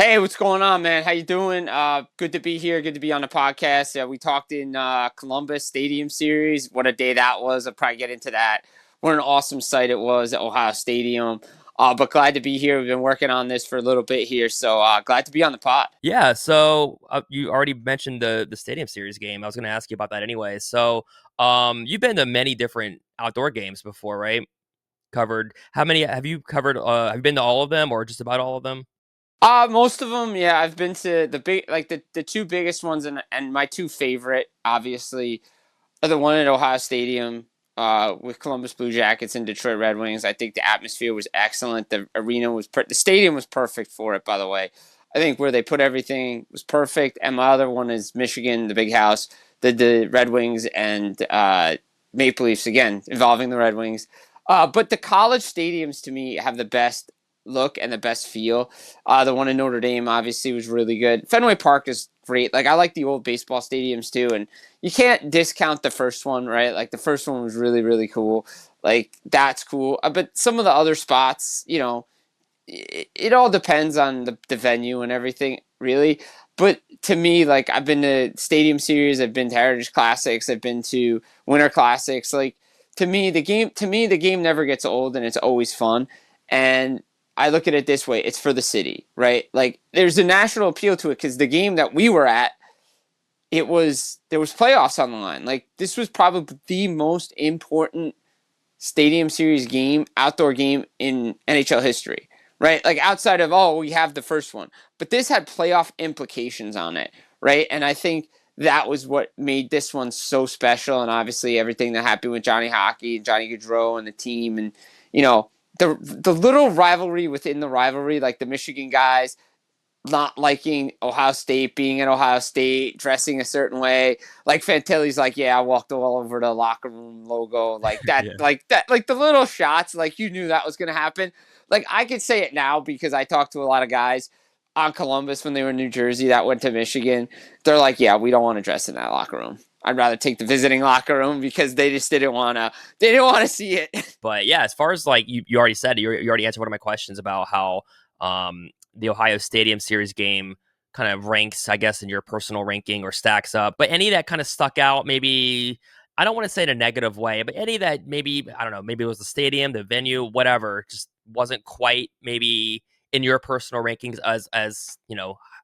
Hey, what's going on, man? How you doing? Good to be here. Good to be on the podcast. We talked in Columbus Stadium Series. What a day that was. I'll probably get into that. What an awesome sight it was at Ohio Stadium. But glad to be here. We've been working on this for a little bit here, so glad to be on the pod. Yeah, so you already mentioned the Stadium Series game. I was going to ask you about that anyway. So, you've been to many different outdoor games before, right? Covered how many have you covered? Have you been to all of them, or just about all of them? Most of them, yeah. I've been to the big, like the two biggest ones, and my two favorite, obviously, the one at Ohio Stadium with Columbus Blue Jackets and Detroit Red Wings. I think the atmosphere was excellent. The arena was the stadium was perfect for it. By the way, I think where they put everything was perfect. And my other one is Michigan, the Big House, the Red Wings and Maple Leafs again involving the Red Wings. But the college stadiums to me have the best look and the best feel. The one in Notre Dame obviously was really good. Fenway Park is great. Like I like the old baseball stadiums too, and you can't discount the first one, right? Like the first one was really, really cool. Like that's cool. But some of the other spots, it all depends on the venue and everything, really. But to me, like I've been to Stadium Series, I've been to Heritage Classics, I've been to Winter Classics. Like to me the game never gets old and it's always fun. And I look at it this way: it's for the city, right? Like there's a national appeal to it because the game that we were at there was playoffs on the line. Like this was probably the most important Stadium Series game, outdoor game in NHL history, right? Like outside of we have the first one, but this had playoff implications on it, right? And I think that was what made this one so special. And obviously everything that happened with Johnny Hockey and Johnny Gaudreau and the team, and you know the little rivalry within the rivalry, like the Michigan guys not liking Ohio State, being at Ohio State, dressing a certain way. Like Fantilli's like, yeah, I walked all over the locker room logo, Yeah. like the little shots, like you knew that was gonna happen. Like I could say it now because I talked to a lot of guys on Columbus when they were in New Jersey that went to Michigan. They're like, yeah, we don't want to dress in that locker room. I'd rather take the visiting locker room because they just didn't wanna they didn't want to see it. But yeah, as far as like you already said, you already answered one of my questions about how the Ohio Stadium Series game kind of ranks, I guess, in your personal ranking or stacks up. But any that kind of stuck out, maybe I don't want to say in a negative way, but any that maybe I don't know, maybe it was the stadium, the venue, whatever, just wasn't quite maybe in your personal rankings as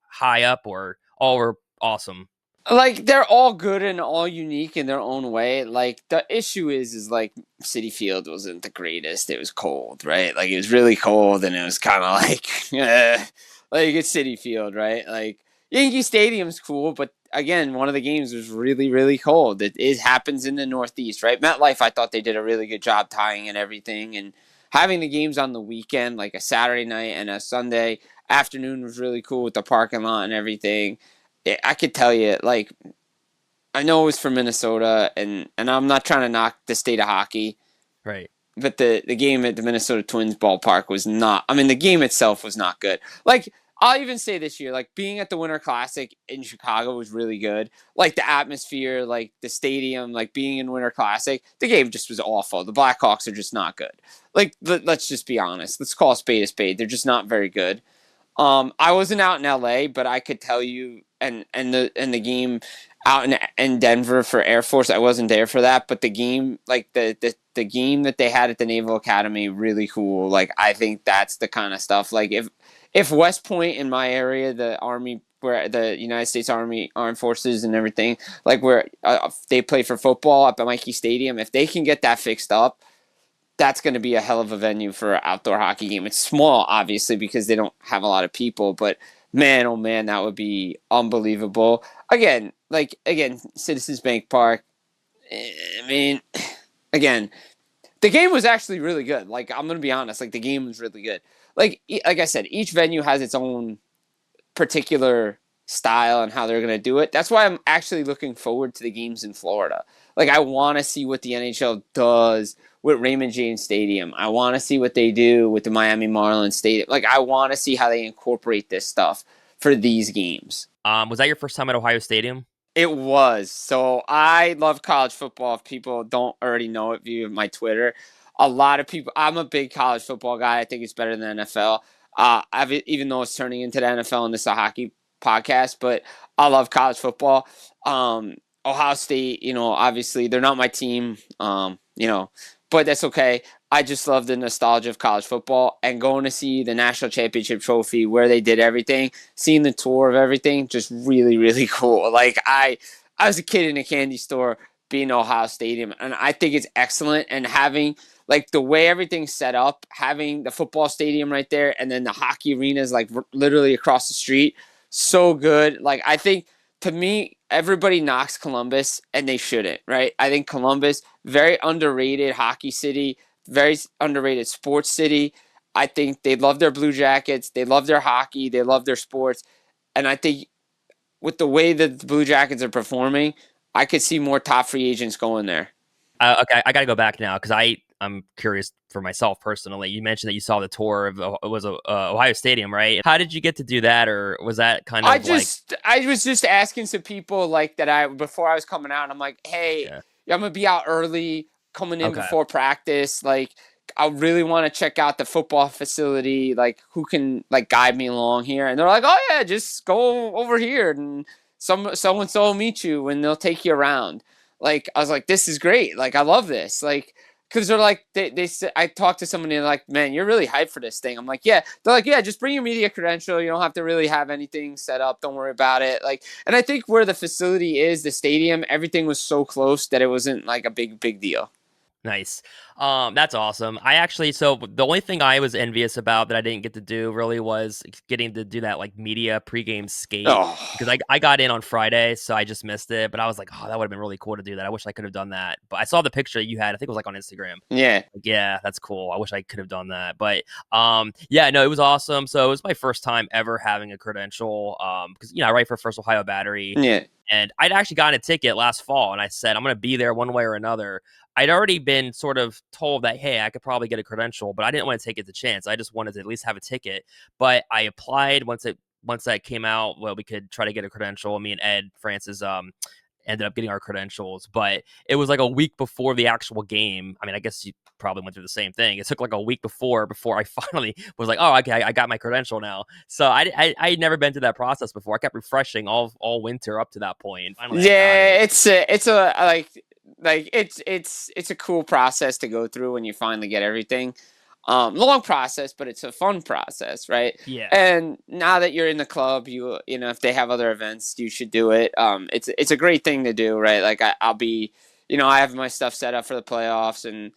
high up or all were awesome. Like they're all good and all unique in their own way. Like the issue is like City Field wasn't the greatest. It was cold, right? Like it was really cold, and it was kind of like, like it's City Field, right? Like Yankee Stadium's cool, but again, one of the games was really, really cold. It happens in the Northeast, right? MetLife, I thought they did a really good job tying in everything, and having the games on the weekend, like a Saturday night and a Sunday afternoon, was really cool with the parking lot and everything. I could tell you, like, I know it was from Minnesota, and I'm not trying to knock the state of hockey, Right. but the game at the Minnesota Twins ballpark was not. I mean, the game itself was not good. Like, I'll even say this year, like, being at the Winter Classic in Chicago was really good. Like, the atmosphere, like, the stadium, like, being in Winter Classic, the game just was awful. The Blackhawks are just not good. Like, let's just be honest. Let's call a spade a spade. They're just not very good. I wasn't out in LA, but I could tell you, and the game out in Denver for Air Force, I wasn't there for that, but the game, like the game that they had at the Naval Academy, really cool. Like I think that's the kind of stuff. Like if West Point in my area, the Army, where the United States Army Armed Forces and everything, like where they play for football up at Mikey Stadium, if they can get that fixed up, that's going to be a hell of a venue for an outdoor hockey game. It's small, obviously, because they don't have a lot of people, but man, oh man, that would be unbelievable. Again, Citizens Bank Park. I mean, again, the game was actually really good. Like I'm going to be honest, like the game was really good. Like I said, each venue has its own particular style and how they're going to do it. That's why I'm actually looking forward to the games in Florida. Like I want to see what the NHL does with Raymond James Stadium. I want to see what they do with the Miami Marlins Stadium. Like I want to see how they incorporate this stuff for these games. Was that your first time at Ohio Stadium? It was. So I love college football. If people don't already know it via my Twitter, a lot of people. I'm a big college football guy. I think it's better than NFL. Even though it's turning into the NFL and this is a hockey podcast, but I love college football. Ohio State, obviously they're not my team, but that's okay. I just love the nostalgia of college football and going to see the national championship trophy where they did everything, seeing the tour of everything, just really, really cool. Like I was a kid in a candy store being Ohio Stadium, and I think it's excellent. And having like the way everything's set up, having the football stadium right there, and then the hockey arena is like literally across the street, so good. Like I think to me, everybody knocks Columbus, and they shouldn't, right? I think Columbus, very underrated hockey city, very underrated sports city. I think they love their Blue Jackets, they love their hockey, they love their sports, and I think with the way that the Blue Jackets are performing, I could see more top free agents going there. Okay, I got to go back now because I'm curious for myself personally. You mentioned that you saw the tour of it was Ohio Stadium, right? How did you get to do that, or was that kind of like I was just asking some people like that I before I was coming out. And I'm like, hey, yeah? I'm gonna be out early, coming in Okay, before practice. Like, I really want to check out the football facility. Like, who can like guide me along here? And they're like, oh yeah, just go over here and so and so will meet you and they'll take you around. Like, I was like, this is great. Like, I love this. Like, because they're like they I talked to somebody and they're like, man, you're really hyped for this thing. I'm like, yeah. They're like, yeah, just bring your media credential. You don't have to really have anything set up. Don't worry about it. Like, and I think where the facility is, the stadium, everything was so close that it wasn't like a big deal. nice. That's awesome. I actually, so the only thing I was envious about that I didn't get to do really was getting to do that like media pregame skate because Oh, I got in on Friday, so I just missed it. But I was like, oh, that would have been really cool to do that. I wish I could have done that. But I saw the picture that you had. I think it was like on Instagram. yeah, Like, yeah, that's cool. I wish I could have done that. But yeah, no, it was awesome. So it was my first time ever having a credential. Because I write for First Ohio Battery. yeah, And I'd actually gotten a ticket last fall and I said, I'm gonna be there one way or another. I'd already been sort of told that, hey, I could probably get a credential, but I didn't want to take it the chance. I just wanted to at least have a ticket. But I applied once that came out, well, we could try to get a credential. Me and Ed Francis ended up getting our credentials, but it was like a week before the actual game. I mean, I guess you probably went through the same thing. It took like a week before I finally was like, oh, okay, I got my credential now. So I had never been through that process before. I kept refreshing all winter up to that point. Finally, I got it. yeah. It's a like it's a cool process to go through when you finally get everything. Long process, but it's a fun process, right? Yeah. And now that you're in the club, you know if they have other events, you should do it. It's a great thing to do, right? Like I'll be, I have my stuff set up for the playoffs, and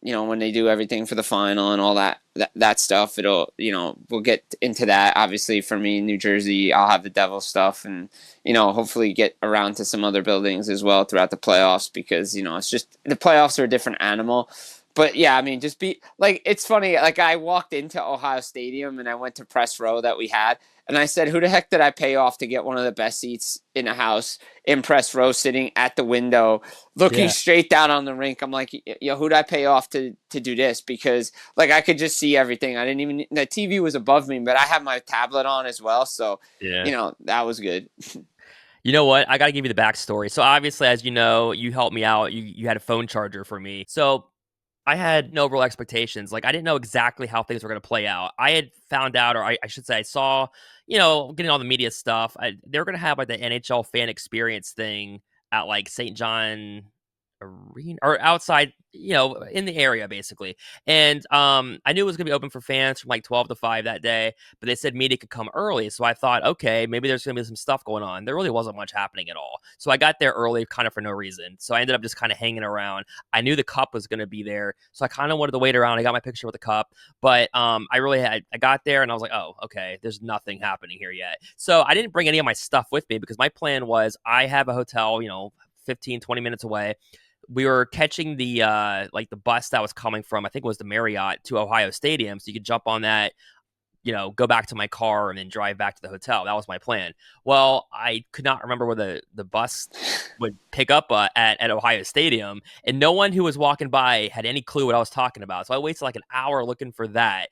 when they do everything for the final and all that stuff, it'll, we'll get into that. Obviously, for me in New Jersey, I'll have the Devil stuff, and hopefully get around to some other buildings as well throughout the playoffs because it's just the playoffs are a different animal. But yeah, I mean, just be like, it's funny. Like, I walked into Ohio Stadium and I went to press row that we had, and I said, "Who the heck did I pay off to get one of the best seats in the house in press row, sitting at the window, looking Yeah. straight down on the rink?" I'm like, who did I pay off to do this? Because like I could just see everything. I didn't even the TV was above me, but I had my tablet on as well, so Yeah. that was good. You know what? I got to give you the backstory. So obviously, as you know, you helped me out. You had a phone charger for me. So I had no real expectations. Like I didn't know exactly how things were going to play out. I had found out, or I should say, I saw, getting all the media stuff. They were going to have like the NHL fan experience thing at like St. John Arena or outside, in the area basically. And I knew it was gonna be open for fans from like 12 to 5 that day, but they said media could come early. So I thought, okay, maybe there's gonna be some stuff going on. There really wasn't much happening at all. So I got there early kind of for no reason. So I ended up just kind of hanging around. I knew the cup was gonna be there. So I kind of wanted to wait around. I got my picture with the cup, but I got there and I was like, oh, okay, there's nothing happening here yet. So I didn't bring any of my stuff with me because my plan was I have a hotel, 15, 20 minutes away. We were catching the like the bus that was coming from, I think it was the Marriott to Ohio Stadium, so you could jump on that, go back to my car and then drive back to the hotel. That was my plan. Well, I could not remember where the bus would pick up at Ohio Stadium, and no one who was walking by had any clue what I was talking about. So I wasted like an hour looking for that.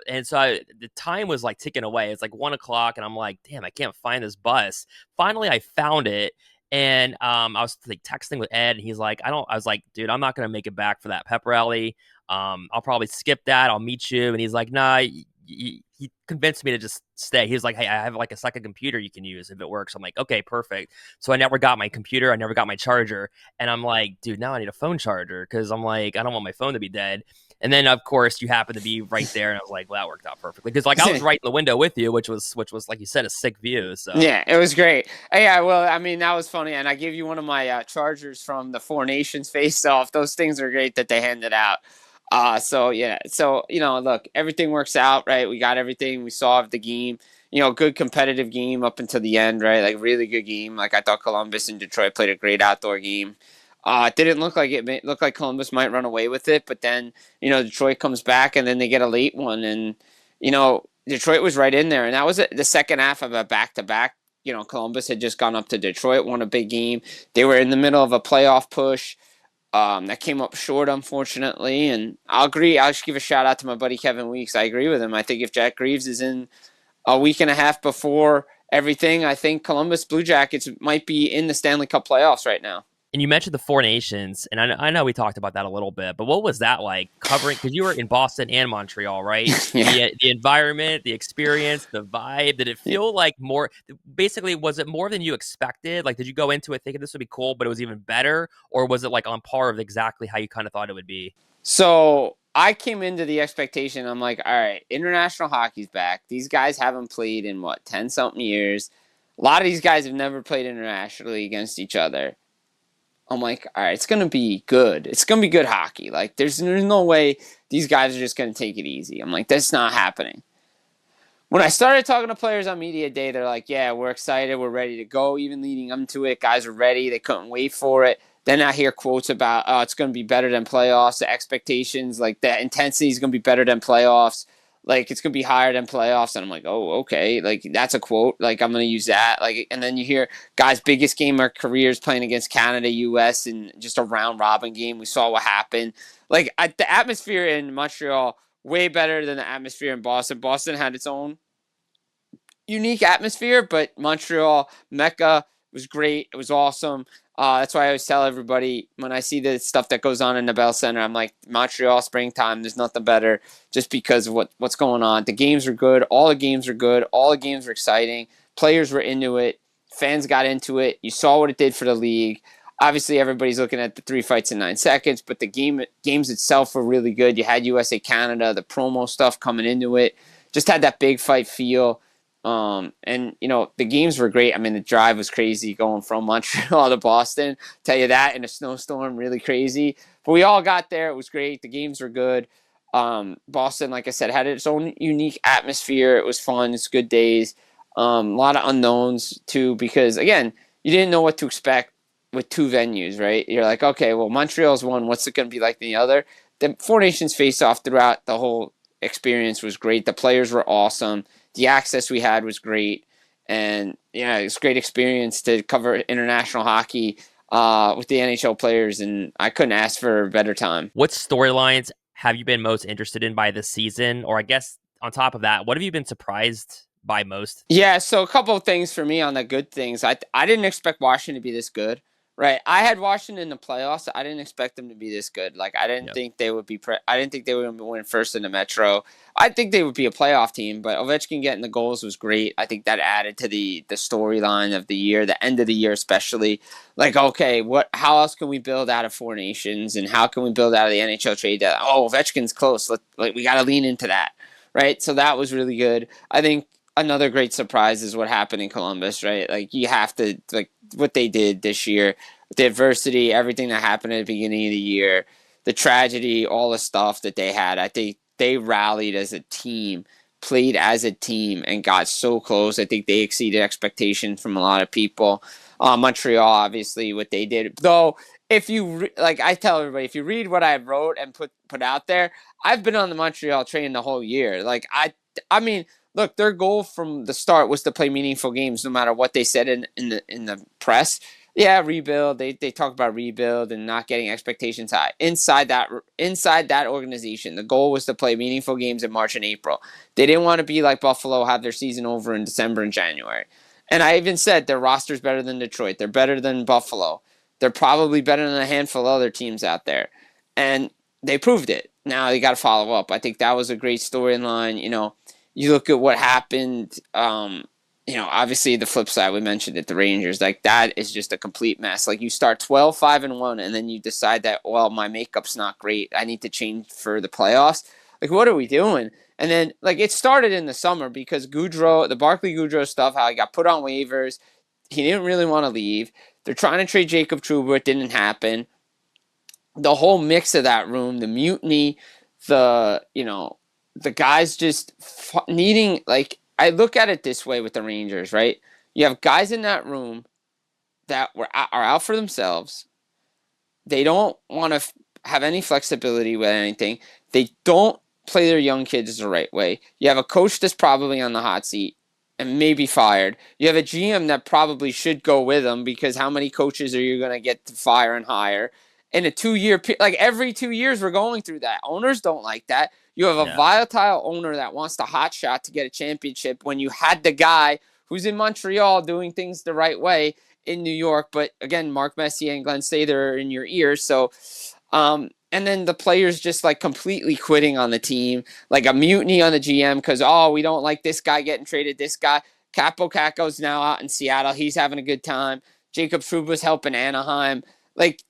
And so the time was like ticking away. It's like 1 o'clock, and I'm like, damn, I can't find this bus. Finally, I found it, and I was like texting with Ed, and he's like, I was like, dude, I'm not gonna make it back for that pep rally. I'll probably skip that. I'll meet you. And he's like, nah, he convinced me to just stay. He was like, "Hey, I have like a second computer you can use if it works." I'm like, "Okay, perfect." So I never got my computer, I never got my charger, and I'm like, "Dude, now I need a phone charger because I'm like, I don't want my phone to be dead." And then of course you happen to be right there, and I was like, "Well, that worked out perfectly," because like I was right in the window with you, which was like you said, a sick view. So Yeah, it was great. Yeah, well, I mean, that was funny. And I gave you one of my chargers from the Four Nations face off. Those things are great that they handed out. So, yeah. So, look, everything works out, right? We got everything. We solved the game. Good competitive game up until the end, right? Like, really good game. Like, I thought Columbus and Detroit played a great outdoor game. It didn't look like it looked like Columbus might run away with it, but then, Detroit comes back and then they get a late one. And, Detroit was right in there, and that was the second half of a back-to-back. Columbus had just gone up to Detroit, won a big game. They were in the middle of a playoff push that came up short, unfortunately. And I'll agree. I'll just give a shout out to my buddy Kevin Weeks. I agree with him. I think if Jack Greaves is in a week and a half before everything, I think Columbus Blue Jackets might be in the Stanley Cup playoffs right now. and you mentioned the Four Nations, and I know we talked about that a little bit, but what was that like covering? Because you were in Boston and Montreal, right? Yeah. The environment, the experience, the vibe. Did it Yeah. feel like more? Basically, was it more than you expected? Like, did you go into it thinking this would be cool, but it was even better, or was it like on par with exactly how you kind of thought it would be? So I came into the expectation. I'm like, all right, international hockey's back. These guys haven't played in what 10 something years. A lot of these guys have never played internationally against each other. I'm like, all right, it's gonna be good. It's gonna be good hockey. Like, there's no way these guys are just gonna take it easy. I'm like, that's not happening. When I started talking to players on media day, they're like, yeah, we're excited, we're ready to go. Even leading up to it, guys are ready. They couldn't wait for it. Then I hear quotes about, oh, it's going to be better than playoffs. The expectations, like the intensity is going to be better than playoffs. Like, it's going to be higher than playoffs. And I'm like, oh, okay. Like, that's a quote. Like, I'm going to use that. Like, and then you hear guys' biggest game of their careers playing against Canada, US, in just a round robin game. We saw what happened. Like, the atmosphere in Montreal, way better than the atmosphere in Boston. Boston had its own unique atmosphere, but Montreal Mecca was great. It was awesome. That's why I always tell everybody when I see the stuff that goes on in the Bell Center, I'm like, Montreal springtime. There's nothing better, just because of what's going on. The games are good. All the games are good. All the games were exciting. Players were into it. Fans got into it. You saw what it did for the league. Obviously, everybody's looking at the 3 fights in 9 seconds, but the games itself were really good. You had USA Canada, the promo stuff coming into it. Just had that big fight feel. And the games were great. I mean, the drive was crazy going from Montreal to Boston. Tell you that in a snowstorm, really crazy. But we all got there. It was great. The games were good. Boston, like I said, had its own unique atmosphere. It was fun. It's good days. A lot of unknowns too, because again, you didn't know what to expect with two venues, right? You're like, okay, well, Montreal's one. What's it going to be like in the other? The Four Nations face off throughout the whole experience was great. The players were awesome. The access we had was great, and yeah, it's a great experience to cover international hockey with the NHL players, and I couldn't ask for a better time. What storylines have you been most interested in by this season? Or I guess on top of that, what have you been surprised by most? Yeah, so a couple of things for me on the good things. I didn't expect Washington to be this good. Right, I had Washington in the playoffs. I didn't expect them to be this good. Like, I didn't Yep. think they would be. I didn't think they would win first in the Metro. I think they would be a playoff team. But Ovechkin getting the goals was great. I think that added to the storyline of the year, the end of the year especially. Like, okay, How else can we build out of Four Nations, and how can we build out of the NHL trade deadline? Oh, Ovechkin's close. We got to lean into that, right? So that was really good. I think another great surprise is what happened in Columbus, right? Like, you have to what they did this year, the adversity, everything that happened at the beginning of the year, the tragedy, all the stuff that they had. I think they rallied as a team, played as a team, and got so close. I think they exceeded expectations from a lot of people. Montreal, obviously, what they did, though. If you like, I tell everybody, if you read what I wrote and put out there, I've been on the Montreal train the whole year. Like, I mean, look, their goal from the start was to play meaningful games, no matter what they said in the press. Yeah, rebuild. They talk about rebuild and not getting expectations high. Inside that organization, the goal was to play meaningful games in March and April. They didn't want to be like Buffalo, have their season over in December and January. And I even said their roster's better than Detroit. They're better than Buffalo. They're probably better than a handful of other teams out there. And they proved it. Now they got to follow up. I think that was a great storyline. You look at what happened. Obviously the flip side, we mentioned it, the Rangers, like that is just a complete mess. Like you start 12-5-1, and then you decide that, well, my makeup's not great. I need to change for the playoffs. Like, what are we doing? And then, like, it started in the summer because Goudreau, the Barclay Goudreau stuff, how he got put on waivers. He didn't really want to leave. They're trying to trade Jacob Trouba. It didn't happen. The whole mix of that room, the mutiny, the guys just needing, like, I look at it this way with the Rangers, right? You have guys in that room that are out for themselves. They don't want to have any flexibility with anything. They don't play their young kids the right way. You have a coach that's probably on the hot seat and maybe fired. You have a GM that probably should go with them because how many coaches are you going to get to fire and hire? In a 2-year, like every 2 years, we're going through that. Owners don't like that. You have a Yeah. volatile owner that wants the hot shot to get a championship when you had the guy who's in Montreal doing things the right way in New York. But again, Mark Messier and Glenn Sather are in your ears. So, and then the players just like completely quitting on the team, like a mutiny on the GM because, oh, we don't like this guy getting traded. This guy, Capo Caco's now out in Seattle. He's having a good time. Jacob Trouba's helping Anaheim. Like,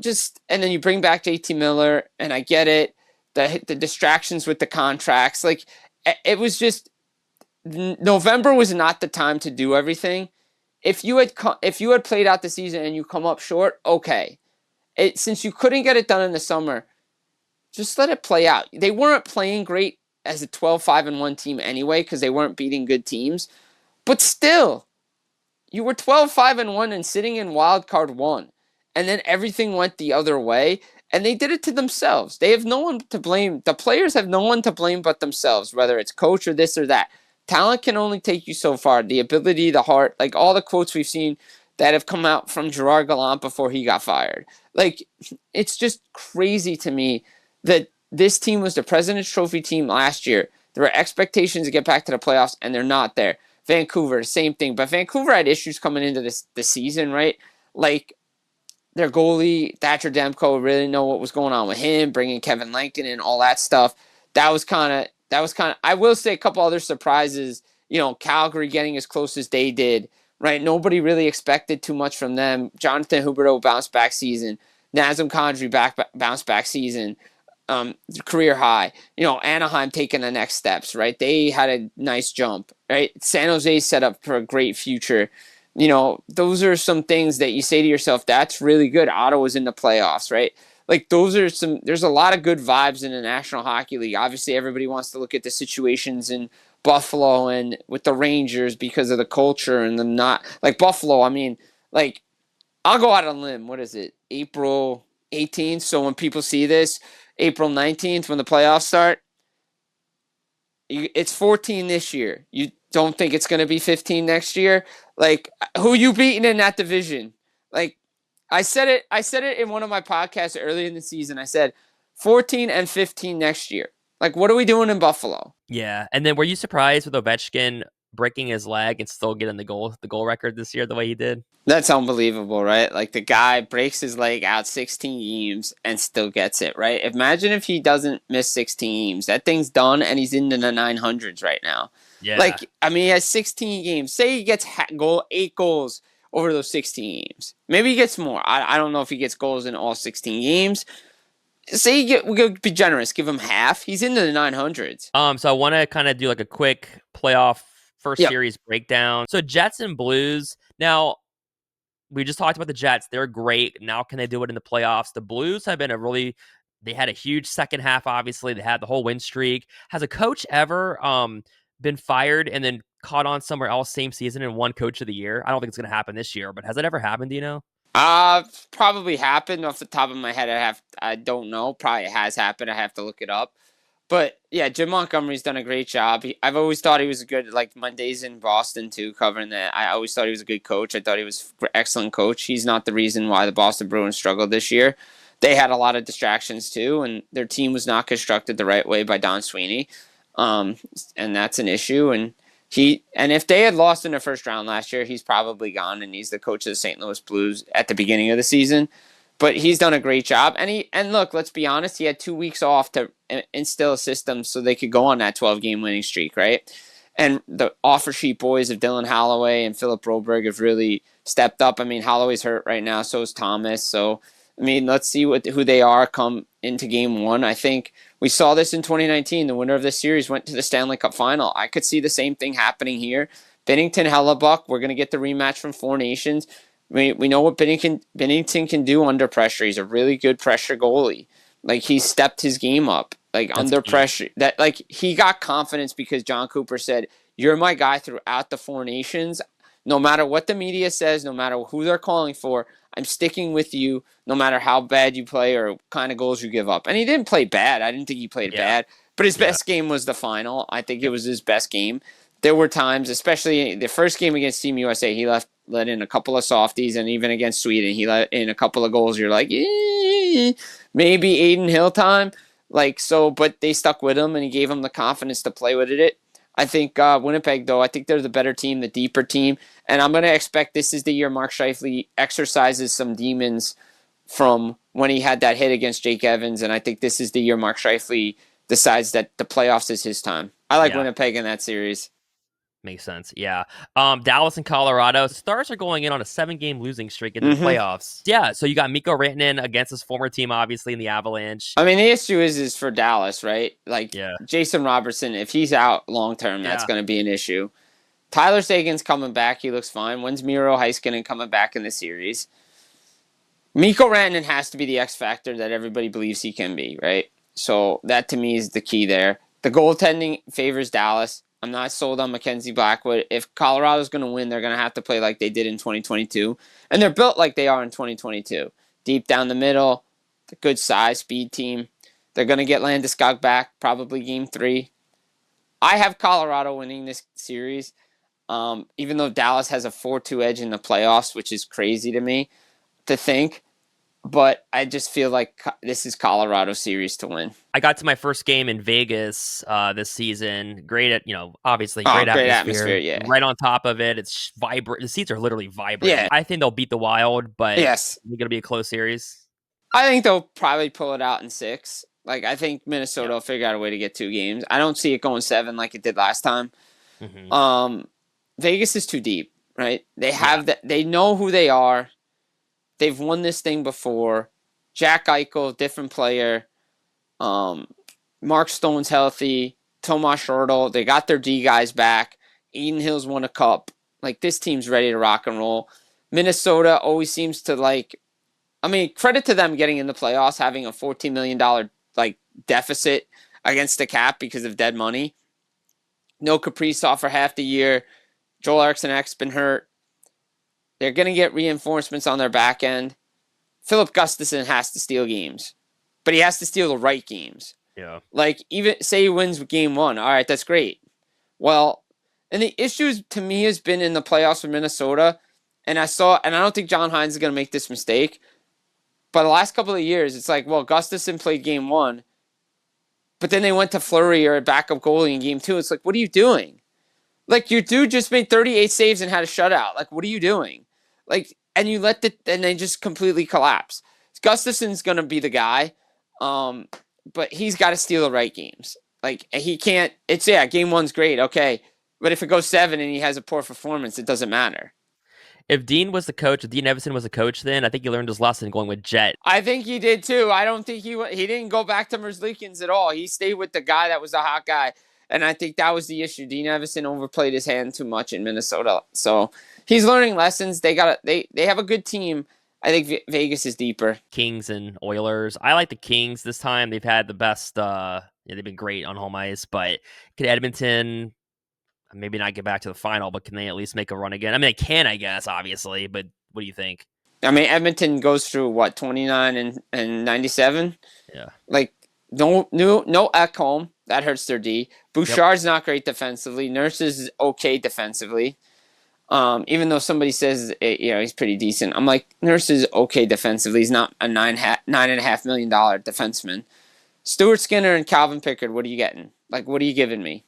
just, and then you bring back JT Miller, and I get it. The distractions with the contracts. Like, it was just, November was not the time to do everything. If you had played out the season and you come up short, okay. Since you couldn't get it done in the summer, just let it play out. They weren't playing great as a 12-5-1 team anyway because they weren't beating good teams. But still, you were 12-5-1 and sitting in wild card 1. And then everything went the other way. And they did it to themselves. They have no one to blame. The players have no one to blame but themselves, whether it's coach or this or that. Talent can only take you so far. The ability, the heart, like all the quotes we've seen that have come out from Gerard Gallant before he got fired. Like, it's just crazy to me that this team was the President's Trophy team last year. There were expectations to get back to the playoffs, and they're not there. Vancouver, same thing. But Vancouver had issues coming into the season, right? Like, their goalie, Thatcher Demko, really know what was going on with him, bringing Kevin Lankin and all that stuff. That was kind of, I will say a couple other surprises, Calgary getting as close as they did, right? Nobody really expected too much from them. Jonathan Huberdeau bounced back season. Nazem Kadri bounce back season. Career high. Anaheim taking the next steps, right? They had a nice jump, right? San Jose set up for a great future. Those are some things that you say to yourself, that's really good. Ottawa's in the playoffs, right? Like, there's a lot of good vibes in the National Hockey League. Obviously, everybody wants to look at the situations in Buffalo and with the Rangers because of the culture and the not, like Buffalo. I mean, like, I'll go out on a limb. What is it? April 18th. So when people see this, April 19th, when the playoffs start, it's 14 this year. You don't think it's going to be 15 next year? Like, who you beating in that division? Like, I said it in one of my podcasts early in the season. I said 14 and 15 next year. Like, what are we doing in Buffalo? Yeah. And then were you surprised with Ovechkin breaking his leg and still getting the goal record this year the way he did? That's unbelievable, right? Like, the guy breaks his leg out 16 games and still gets it, right? Imagine if he doesn't miss 16 games. That thing's done, and he's into the 900s right now. Yeah. Like, I mean, he has 16 games. Say he gets 8 goals over those 16 games. Maybe he gets more. I don't know if he gets goals in all 16 games. Say we'll be generous, give him half. He's into the 900s. So I want to kind of do like a quick playoff first Yep. series breakdown. So Jets and Blues. Now, we just talked about the Jets. They're great. Now can they do it in the playoffs? The Blues have been they had a huge second half, obviously. They had the whole win streak. Has a coach ever been fired and then caught on somewhere else same season and won coach of the year? I don't think it's going to happen this year, but has it ever happened, do you know? Probably happened off the top of my head. I don't know. Probably has happened. I have to look it up. But yeah, Jim Montgomery's done a great job. I've always thought he was a good, like my days in Boston too, covering that. I always thought he was a good coach. I thought he was an excellent coach. He's not the reason why the Boston Bruins struggled this year. They had a lot of distractions too, and their team was not constructed the right way by Don Sweeney, and that's an issue. And if they had lost in the first round last year, he's probably gone, and he's the coach of the St. Louis Blues at the beginning of the season. But he's done a great job. And look, let's be honest, he had 2 weeks off to instill a system so they could go on that 12-game winning streak, right? And the offer sheet boys of Dylan Holloway and Philip Broberg have really stepped up. I mean, Holloway's hurt right now, so is Thomas. So, I mean, let's see who they are come into game one. I think we saw this in 2019. The winner of this series went to the Stanley Cup final. I could see the same thing happening here. Binnington, Hellebuck, we're going to get the rematch from Four Nations. We know what Binnington can do under pressure. He's a really good pressure goalie. Like, he stepped his game up. Like, That's under key. pressure. That, like, he got confidence because John Cooper said, "You're my guy throughout the Four Nations. No matter what the media says, no matter who they're calling for, I'm sticking with you no matter how bad you play or kind of goals you give up." And he didn't play bad. I didn't think he played bad. But his best game was the final. I think it was his best game. There were times, especially the first game against Team USA, he let in a couple of softies, and even against Sweden, he let in a couple of goals. You're like, maybe Aiden Hill time. Like, so, but they stuck with him, and he gave him the confidence to play with it. I think Winnipeg, though, I think they're the better team, the deeper team. And I'm going to expect this is the year Mark Scheifele exercises some demons from when he had that hit against Jake Evans. And I think this is the year Mark Scheifele decides that the playoffs is his time. I like Winnipeg in that series. Makes sense. Yeah. Dallas and Colorado. The Stars are going in on a 7-game losing streak in the playoffs. Yeah. So you got Mikko Rantanen against his former team, obviously, in the Avalanche. I mean, the issue is for Dallas, right? Like, Jason Robertson, if he's out long term, that's going to be an issue. Tyler Sagan's coming back. He looks fine. When's Miro Heiskanen coming back in the series? Mikko Rantanen has to be the X factor that everybody believes he can be, right? So that, to me, is the key there. The goaltending favors Dallas. I'm not sold on Mackenzie Blackwood. If Colorado's going to win, they're going to have to play like they did in 2022. And they're built like they are in 2022. Deep down the middle, the good size, speed team. They're going to get Landeskog back, probably game 3. I have Colorado winning this series, even though Dallas has a 4-2 edge in the playoffs, which is crazy to me to think. But I just feel like this is Colorado's series to win. I got to my first game in Vegas this season. Great obviously great atmosphere. Yeah. Right on top of it, it's vibrant. The seats are literally vibrant. Yeah. I think they'll beat the Wild, but yes, it's going to be a close series. I think they'll probably pull it out in 6. Like, I think Minnesota will figure out a way to get 2 games. I don't see it going 7 like it did last time. Vegas is too deep, right? They have that. They know who they are. They've won this thing before. Jack Eichel, different player. Mark Stone's healthy. Tomas Hertl. They got their D guys back. Eden Hill's won a cup. Like, this team's ready to rock and roll. Minnesota always seems to, like, I mean, credit to them getting in the playoffs, having a $14 million deficit against the cap because of dead money. No Kaprizov for half the year. Joel Eriksson-Ek's been hurt. They're going to get reinforcements on their back end. Philip Gustafsson has to steal games, but he has to steal the right games. Yeah. Like, even say he wins game 1. All right, that's great. Well, and the issues to me has been in the playoffs with Minnesota, and I don't think John Hines is going to make this mistake, but the last couple of years, it's like, well, Gustafsson played game 1, but then they went to Fleury or a backup goalie in game 2. It's like, what are you doing? Like, your dude just made 38 saves and had a shutout. Like, what are you doing? Like, and you and they just completely collapse. Gustafsson's going to be the guy, but he's got to steal the right games. Like, he can't, game 1's great, okay, but if it goes 7 and he has a poor performance, it doesn't matter. If Dean Evison was a coach then, I think he learned his lesson going with Jet. I think he did too. I don't think he didn't go back to Merzlikins at all. He stayed with the guy that was a hot guy. And I think that was the issue. Dean Evison overplayed his hand too much in Minnesota. So he's learning lessons. They have a good team. I think Vegas is deeper. Kings and Oilers. I like the Kings this time. They've had the best. They've been great on home ice. But can Edmonton maybe not get back to the final? But can they at least make a run again? I mean, they can, I guess, obviously. But what do you think? I mean, Edmonton goes through 29 and 97. Yeah. Like, no Ekholm. That hurts their D. Bouchard's not great defensively. Nurse is okay defensively. Even though somebody says he's pretty decent. I'm like, Nurse is okay defensively. He's not a $9.5 million defenseman. Stuart Skinner and Calvin Pickard, what are you getting? Like, what are you giving me?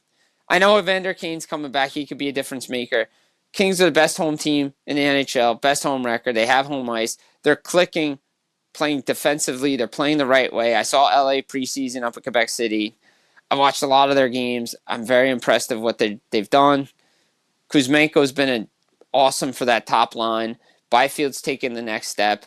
I know Evander Kane's coming back. He could be a difference maker. Kings are the best home team in the NHL, best home record. They have home ice. They're clicking playing defensively. They're playing the right way. I saw LA preseason up at Quebec City. I watched a lot of their games. I'm very impressed of what they've done. Kuzmenko's been awesome for that top line. Byfield's taken the next step.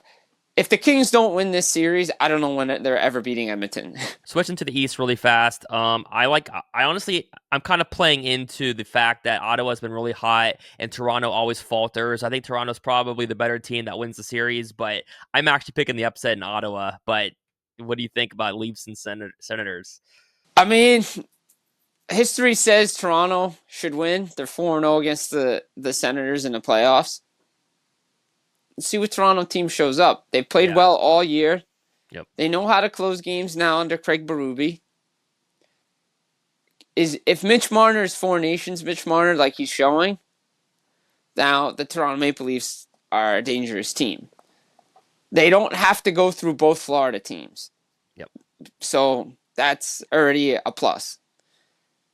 If the Kings don't win this series, I don't know when they're ever beating Edmonton. Switching to the East really fast. I honestly, I'm kind of playing into the fact that Ottawa's been really hot and Toronto always falters. I think Toronto's probably the better team that wins the series, but I'm actually picking the upset in Ottawa. But what do you think about Leafs and Senators? I mean, history says Toronto should win. They're 4-0 against the Senators in the playoffs. Let's see what Toronto team shows up. They've played well all year. Yep. They know how to close games now under Craig Berube. If Mitch Marner is Four Nations Mitch Marner like he's showing, now the Toronto Maple Leafs are a dangerous team. They don't have to go through both Florida teams. Yep. So that's already a plus.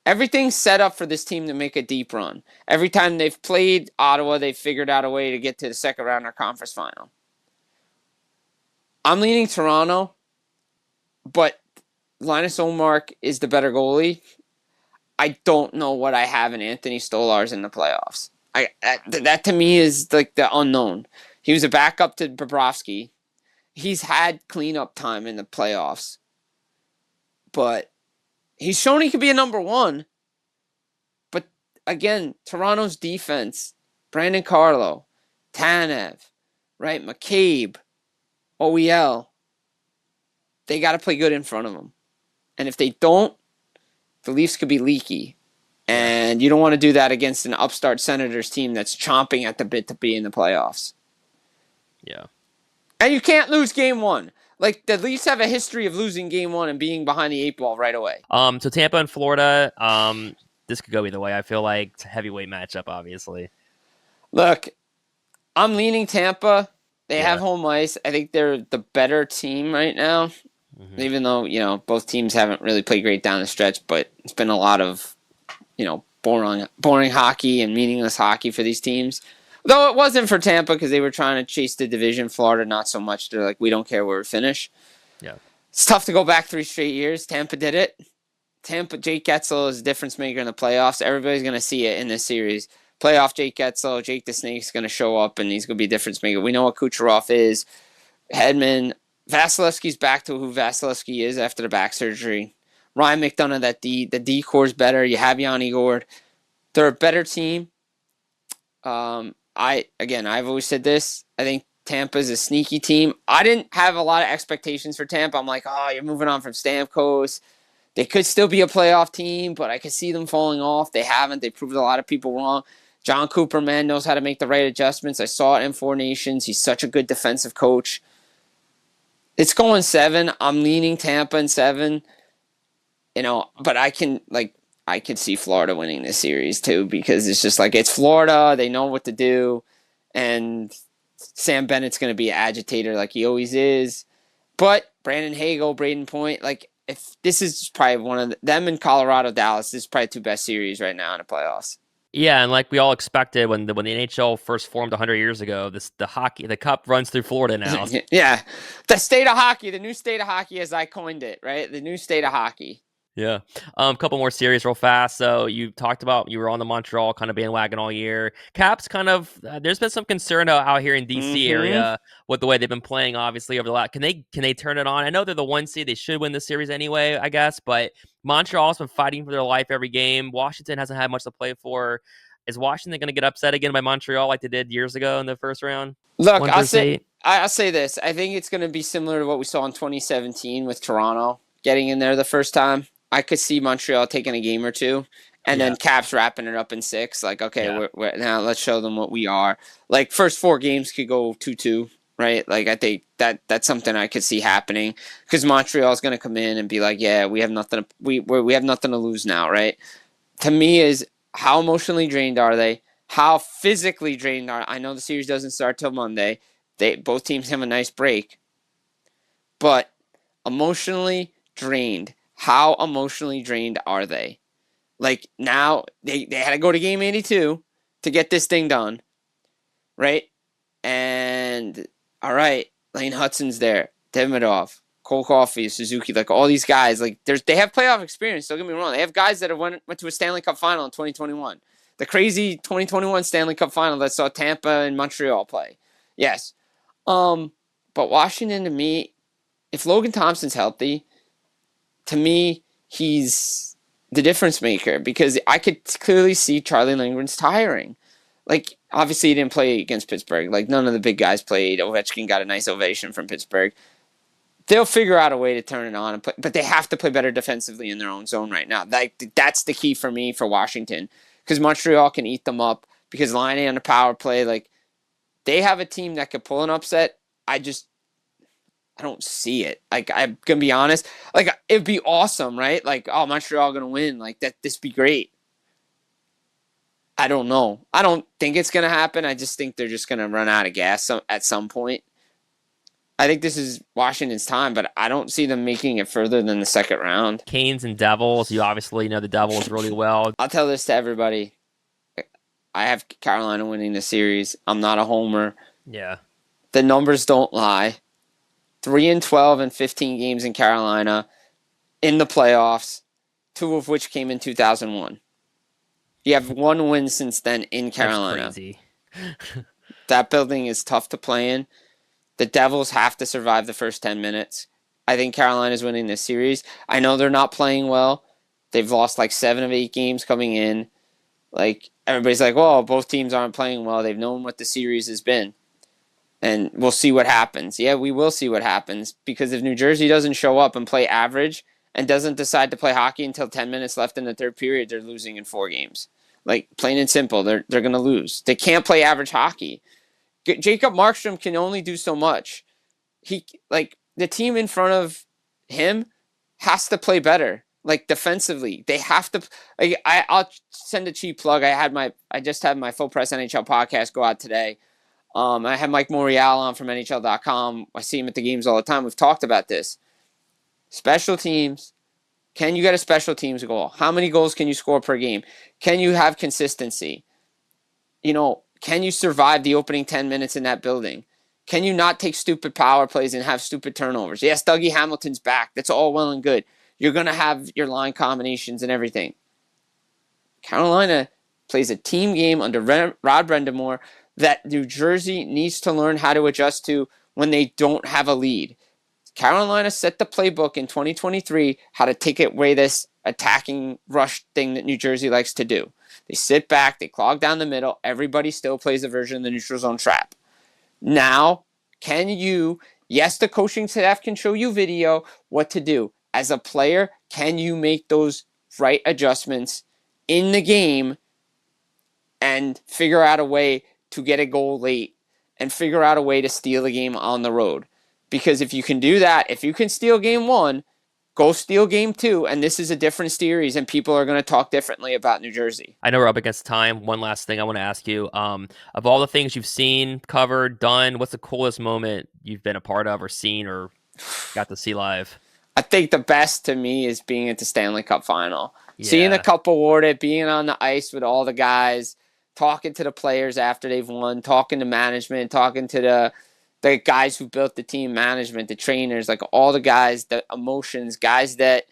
Everything's set up for this team to make a deep run. Every time they've played Ottawa, they've figured out a way to get to the second round or conference final. I'm leaning Toronto, but Linus Ullmark is the better goalie. I don't know what I have in Anthony Stolarz in the playoffs. That to me is like the unknown. He was a backup to Bobrovsky. He's had cleanup time in the playoffs, but he's shown he could be a number one. But again, Toronto's defense, Brandon Carlo, Tanev, right, McCabe, OEL, they got to play good in front of them. And if they don't, the Leafs could be leaky. And you don't want to do that against an upstart Senators team that's chomping at the bit to be in the playoffs. Yeah. And you can't lose game one. Like, the Leafs have a history of losing game one and being behind the eight ball right away. So Tampa and Florida, this could go either way. I feel like it's a heavyweight matchup, obviously. Look, I'm leaning Tampa. They have home ice. I think they're the better team right now. Mm-hmm. Even though, both teams haven't really played great down the stretch, but it's been a lot of, boring hockey and meaningless hockey for these teams. Though it wasn't for Tampa because they were trying to chase the division. Florida, not so much. They're like, we don't care where we finish. Yeah. It's tough to go back 3 straight years. Tampa did it. Jake Getzel is a difference maker in the playoffs. Everybody's going to see it in this series. Playoff Jake Getzel, Jake the Snake's going to show up, and he's going to be a difference maker. We know what Kucherov is. Hedman. Vasilevsky's back to who Vasilevsky is after the back surgery. Ryan McDonough, the D core's better. You have Yanni Gord. They're a better team. I've always said this. I think Tampa's a sneaky team. I didn't have a lot of expectations for Tampa. I'm like, oh, you're moving on from Stamkos. They could still be a playoff team, but I could see them falling off. They haven't. They proved a lot of people wrong. John Cooper, man, knows how to make the right adjustments. I saw it in Four Nations. He's such a good defensive coach. It's going 7. I'm leaning Tampa in 7. But I can see Florida winning this series too because it's just like it's Florida. They know what to do, and Sam Bennett's going to be an agitator like he always is. But Brandon Hagel, Braden Point, if this is probably one of them in Colorado, Dallas, this is probably 2 best series right now in the playoffs. Yeah, and like we all expected when the NHL first formed 100 years ago, the cup runs through Florida now. Yeah, the state of hockey, the new state of hockey, as I coined it, right? The new state of hockey. Yeah. A couple more series real fast. So you talked about you were on the Montreal kind of bandwagon all year. Caps kind of there's been some concern out here in DC area with the way they've been playing obviously over the last. Can they turn it on? I know they're the 1 seed. They should win the series anyway, I guess, but Montreal's been fighting for their life every game. Washington hasn't had much to play for. Is Washington going to get upset again by Montreal like they did years ago in the first round? Look, I'll say this. I think it's going to be similar to what we saw in 2017 with Toronto getting in there the first time. I could see Montreal taking a game or 2, and then Caps wrapping it up in 6. Like, okay, we're now let's show them what we are. Like, first 4 games could go 2-2, right? Like, I think that's something I could see happening because Montreal's going to come in and be like, yeah, we have nothing. We have nothing to lose now, right? To me, is how emotionally drained are they? How physically drained are? I know the series doesn't start till Monday. Both teams have a nice break, but emotionally drained. How emotionally drained are they? Like, now, they had to go to game 82 to get this thing done, right? And, all right, Lane Hutson's there. Demidov, Cole Caulfield, Suzuki, like all these guys, like they have playoff experience. Don't get me wrong. They have guys that went to a Stanley Cup final in 2021. The crazy 2021 Stanley Cup final that saw Tampa and Montreal play. Yes. But Washington, to me, if Logan Thompson's healthy, to me, he's the difference maker because I could clearly see Charlie Lindgren's tiring. Like, obviously, he didn't play against Pittsburgh. Like, none of the big guys played. Ovechkin got a nice ovation from Pittsburgh. They'll figure out a way to turn it on, but they have to play better defensively in their own zone right now. Like, that's the key for me for Washington because Montreal can eat them up because Laine on the power play, like, they have a team that could pull an upset. I don't see it. Like, I'm going to be honest. Like, it'd be awesome, right? Like, oh, Montreal going to win. Like, this be great. I don't know. I don't think it's going to happen. I just think they're just going to run out of gas at some point. I think this is Washington's time, but I don't see them making it further than the second round. Canes and Devils. You obviously know the Devils really well. I'll tell this to everybody. I have Carolina winning the series. I'm not a homer. Yeah. The numbers don't lie. 3-12 in 15 games in Carolina in the playoffs, 2 of which came in 2001. You have 1 win since then in Carolina. That's crazy. That building is tough to play in. The Devils have to survive the first 10 minutes. I think Carolina's winning this series. I know they're not playing well. They've lost like 7 of 8 games coming in. Like, everybody's like, well, both teams aren't playing well. They've known what the series has been. And we'll see what happens. Yeah, we will see what happens. Because if New Jersey doesn't show up and play average and doesn't decide to play hockey until 10 minutes left in the third period, they're losing in 4 games. Like, plain and simple, they're going to lose. They can't play average hockey. Jacob Markstrom can only do so much. The team in front of him has to play better. Like, defensively, they have to. I'll send a cheap plug. I just had my Full Press NHL podcast go out today. I had Mike Morial on from NHL.com. I see him at the games all the time. We've talked about this. Special teams. Can you get a special teams goal? How many goals can you score per game? Can you have consistency? Can you survive the opening 10 minutes in that building? Can you not take stupid power plays and have stupid turnovers? Yes, Dougie Hamilton's back. That's all well and good. You're going to have your line combinations and everything. Carolina plays a team game under Rod Brind'Amour that New Jersey needs to learn how to adjust to when they don't have a lead. Carolina set the playbook in 2023 how to take away this attacking rush thing that New Jersey likes to do. They sit back, they clog down the middle, everybody still plays a version of the neutral zone trap. Now, yes, the coaching staff can show you video what to do. As a player, can you make those right adjustments in the game and figure out a way to get a goal late and figure out a way to steal the game on the road? Because if you can do that, if you can steal game 1, go steal game 2, and this is a different series, and people are going to talk differently about New Jersey. I know we're up against time. One last thing I want to ask you. Of all the things you've seen, covered, done, what's the coolest moment you've been a part of or seen or got to see live? I think the best to me is being at the Stanley Cup final. Yeah. Seeing the cup awarded, being on the ice with all the guys, talking to the players after they've won, talking to management, talking to the guys who built the team, management, the trainers, like all the guys, the emotions, guys that,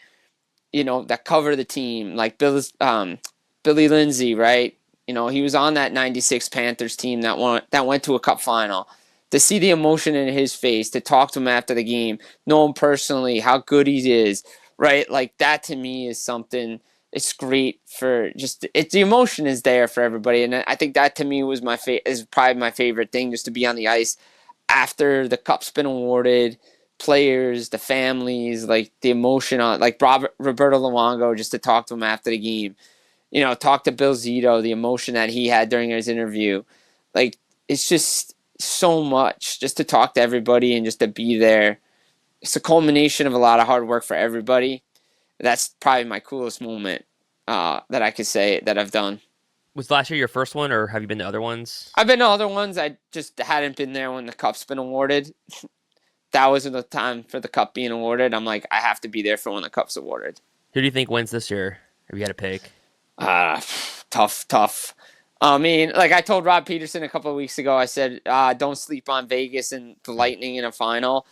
that cover the team, like Billy Lindsay, right? He was on that 96 Panthers team that went to a cup final. To see the emotion in his face, to talk to him after the game, know him personally, how good he is, right? Like, that to me is something. It's great for the emotion is there for everybody, and I think that to me was is probably my favorite thing, just to be on the ice after the cup's been awarded, players, the families, like the emotion on, like Roberto Luongo, just to talk to him after the game, talk to Bill Zito, the emotion that he had during his interview, like, it's just so much just to talk to everybody and just to be there. It's a culmination of a lot of hard work for everybody. That's probably my coolest moment that I could say that I've done. Was last year your first one, or have you been to other ones? I've been to other ones. I just hadn't been there when the cup's been awarded. That wasn't the time for the cup being awarded. I'm like, I have to be there for when the cup's awarded. Who do you think wins this year? Have you had to pick? Tough. I mean, like I told Rob Peterson a couple of weeks ago, I said, don't sleep on Vegas and the Lightning in a final.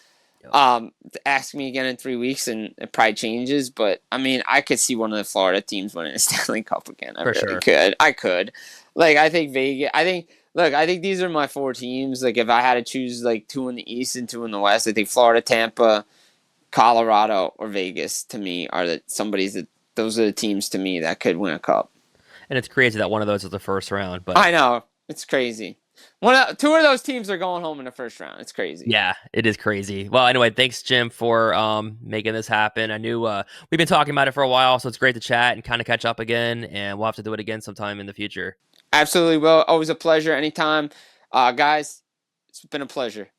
Yep. Ask me again in 3 weeks, and it probably changes. But I mean, I could see one of the Florida teams winning the Stanley Cup again. I For really sure. could. I could. Like, I think Vegas. I think. Look, I think these are my four teams. Like, if I had to choose, like, two in the East and two in the West, I think Florida, Tampa, Colorado, or Vegas to me are the somebody's that those are the teams to me that could win a cup. And it's crazy that one of those is the first round, but I know it's crazy. Two of those teams are going home in the first round. It's crazy. yeah, it is crazy. Well, anyway, thanks Jim for making this happen. I knew we've been talking about it for a while, so it's great to chat and kind of catch up again, and we'll have to do it again sometime in the future. Absolutely, Will. Always a pleasure. Anytime, guys. It's been a pleasure.